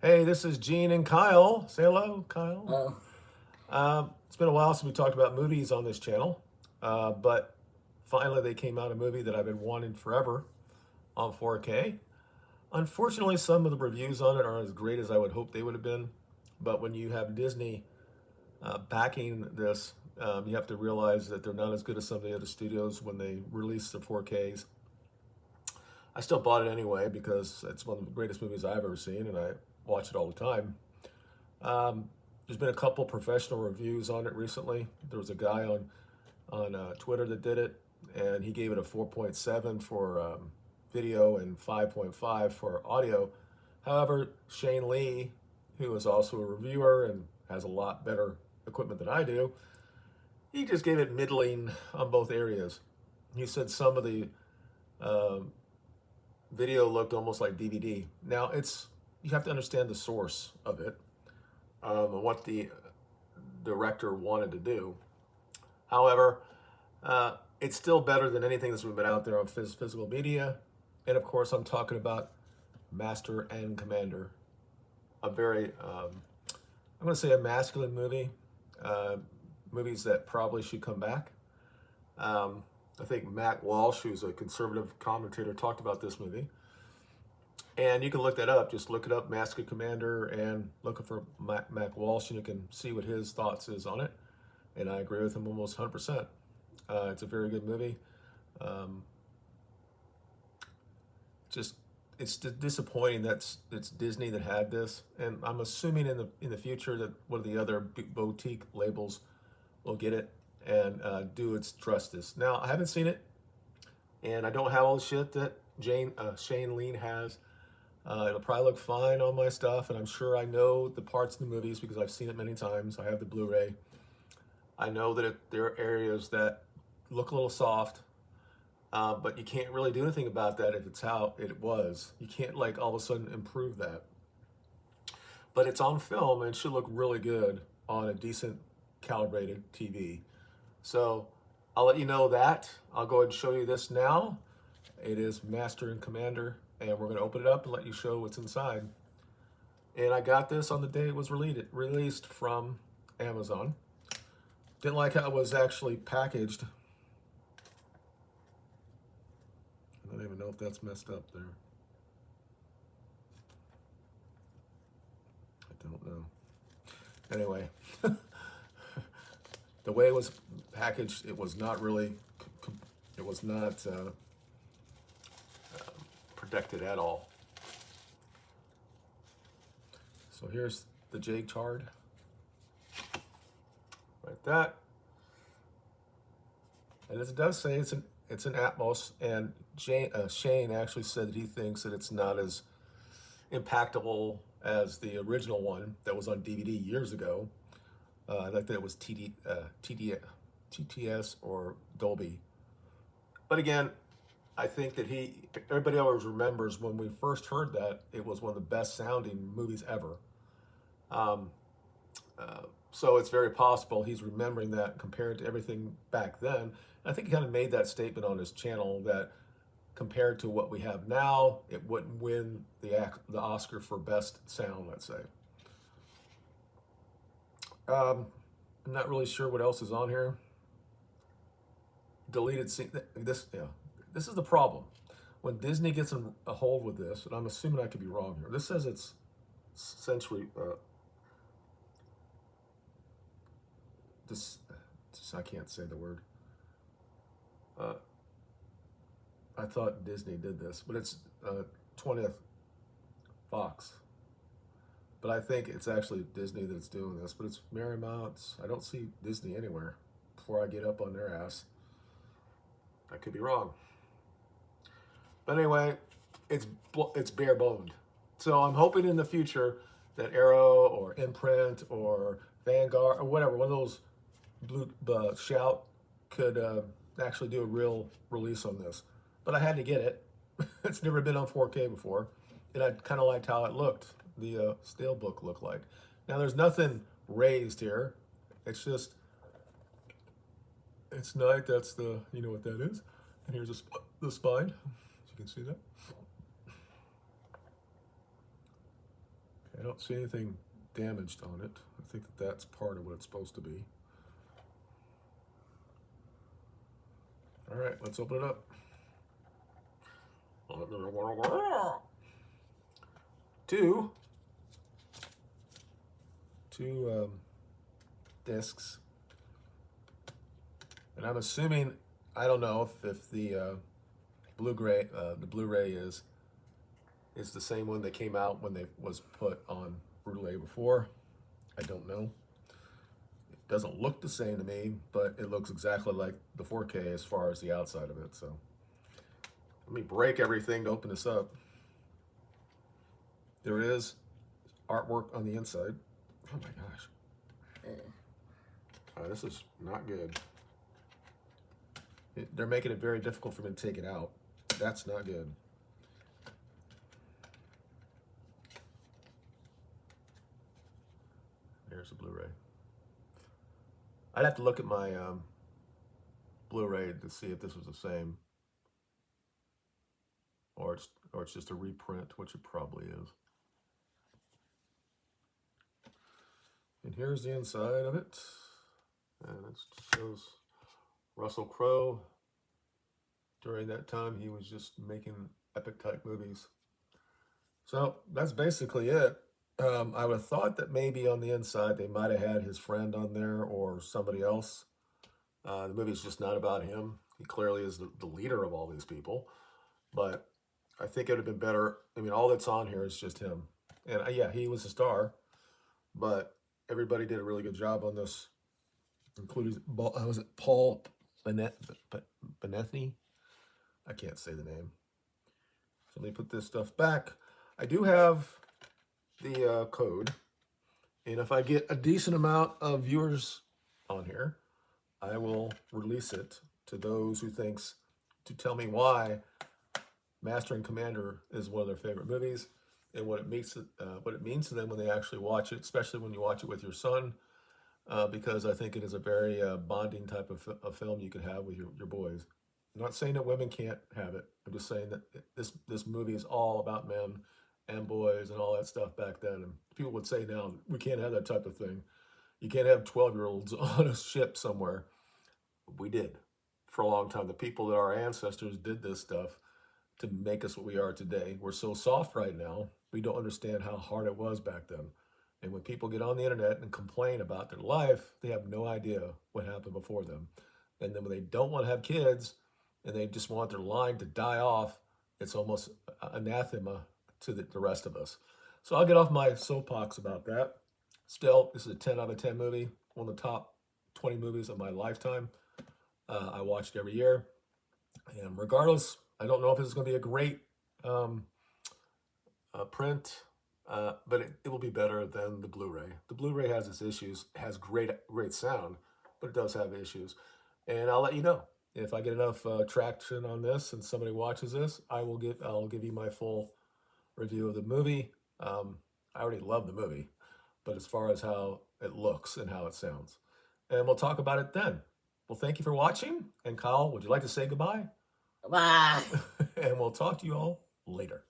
Hey, this is Gene and Kyle. Say hello, Kyle. Oh, It's been a while since we talked about movies on this channel, but finally they came out a movie that I've been wanting forever on 4K. Unfortunately, some of the reviews on it aren't as great as I would hope they would have been, but when you have Disney backing this, you have to realize that they're not as good as some of the other studios when they release the 4Ks. I still bought it anyway because it's one of the greatest movies I've ever seen, and I watch it all the time. There's been a couple professional reviews on it recently. There was a guy on Twitter that did it, and he gave it a 4.7 for video and 5.5 for audio. However, Shane Lee, who is also a reviewer and has a lot better equipment than I do, he just gave it middling on both areas. He said some of the video looked almost like DVD. Now, you have to understand the source of it, and what the director wanted to do. However, it's still better than anything that's been out there on physical media. And of course, I'm talking about Master and Commander, a very, I'm going to say a masculine movie, movies that probably should come back. I think Matt Walsh, who's a conservative commentator, talked about this movie. And you can look that up. Just look it up, Master Commander, and look for Mac Walsh, and you can see what his thoughts is on it. And I agree with him almost 100%. It's a very good movie. Um, just it's disappointing that it's Disney that had this, and I'm assuming in the future that one of the other boutique labels will get it and do its justice. Now, I haven't seen it, and I don't have all the shit that Shane Lean has. It'll probably look fine on my stuff, and I'm sure I know the parts of the movies because I've seen it many times. I have the Blu-ray. I know that there are areas that look a little soft, but you can't really do anything about that if it's how it was. You can't like all of a sudden improve that. But it's on film and it should look really good on a decent calibrated TV. So I'll let you know that. I'll go ahead and show you this now. It is Master and Commander, and we're going to open it up and let you show what's inside. And I got this on the day it was released from Amazon. Didn't like how it was actually packaged. I don't even know if that's messed up there. I don't know. Anyway, the way it was packaged, it was not really, it was not protected at all. So here's the J card, like that. And as it does say, it's an Atmos, and Shane actually said that he thinks that it's not as impactful as the original one that was on DVD years ago. I think that it was TTS or Dolby. But again, I think that everybody always remembers when we first heard that it was one of the best sounding movies ever. So it's very possible he's remembering that compared to everything back then. I think he kind of made that statement on his channel that compared to what we have now, it wouldn't win the Oscar for best sound, let's say. I'm not really sure what else is on here. Deleted scene. This is the problem. When Disney gets a hold with this, and I'm assuming I could be wrong here. This says it's century. I can't say the word. I thought Disney did this, but it's 20th Fox. But I think it's actually Disney that's doing this. But it's Marymount's. I don't see Disney anywhere before I get up on their ass. I could be wrong. But anyway, it's bare boned. So I'm hoping in the future that Arrow or Imprint or Vanguard or whatever, one of those blue Shout could actually do a real release on this. But I had to get it. It's never been on 4K before, and I kind of liked how it looked. The Steelbook looked like. Now there's nothing raised here. It's just it's night. That's the you know what that is. And here's the spine. You can see that. Okay, I don't see anything damaged on it. I think that that's part of what it's supposed to be. All right, let's open it up. Two discs, and I'm assuming, I don't know if the Blu-ray is the same one that came out when they was put on Blu-ray before. I don't know. It doesn't look the same to me, but it looks exactly like the 4K as far as the outside of it. So let me break everything to open this up. There is artwork on the inside. Oh my gosh. This is not good. They're making it very difficult for me to take it out. That's not good. There's a Blu-ray. I'd have to look at my Blu-ray to see if this was the same, or it's just a reprint, which it probably is. And here's the inside of it, and it shows Russell Crowe. During that time, he was just making epic type movies. So that's basically it. I would have thought that maybe on the inside they might have had his friend on there or somebody else. The movie's just not about him. He clearly is the leader of all these people. But I think it would have been better. I mean, all that's on here is just him. And yeah, he was a star. But everybody did a really good job on this, including, was it Paul Benethi? I can't say the name. So let me put this stuff back. I do have the code, and if I get a decent amount of viewers on here, I will release it to those who thinks to tell me why Master and Commander is one of their favorite movies and what it means to them when they actually watch it, especially when you watch it with your son, because I think it is a very bonding type of film you can have with your boys. I'm not saying that women can't have it. I'm just saying that this movie is all about men and boys and all that stuff back then. And people would say now, we can't have that type of thing. You can't have 12-year-olds on a ship somewhere. We did for a long time. The people that our ancestors did this stuff to make us what we are today. We're so soft right now, we don't understand how hard it was back then. And when people get on the internet and complain about their life, they have no idea what happened before them. And then when they don't want to have kids and they just want their line to die off, it's almost anathema to the rest of us. So I'll get off my soapbox about that. Still, this is a 10 out of 10 movie, one of the top 20 movies of my lifetime. I watched it every year. And regardless, I don't know if it's going to be a great print, but it will be better than the Blu-ray. The Blu-ray has its issues, has great sound, but it does have issues. And I'll let you know if I get enough traction on this and somebody watches this. I'll give you my full review of the movie. I already love the movie, but as far as how it looks and how it sounds, and we'll talk about it then. Well, thank you for watching. And Kyle, would you like to say goodbye? Bye. And we'll talk to you all later.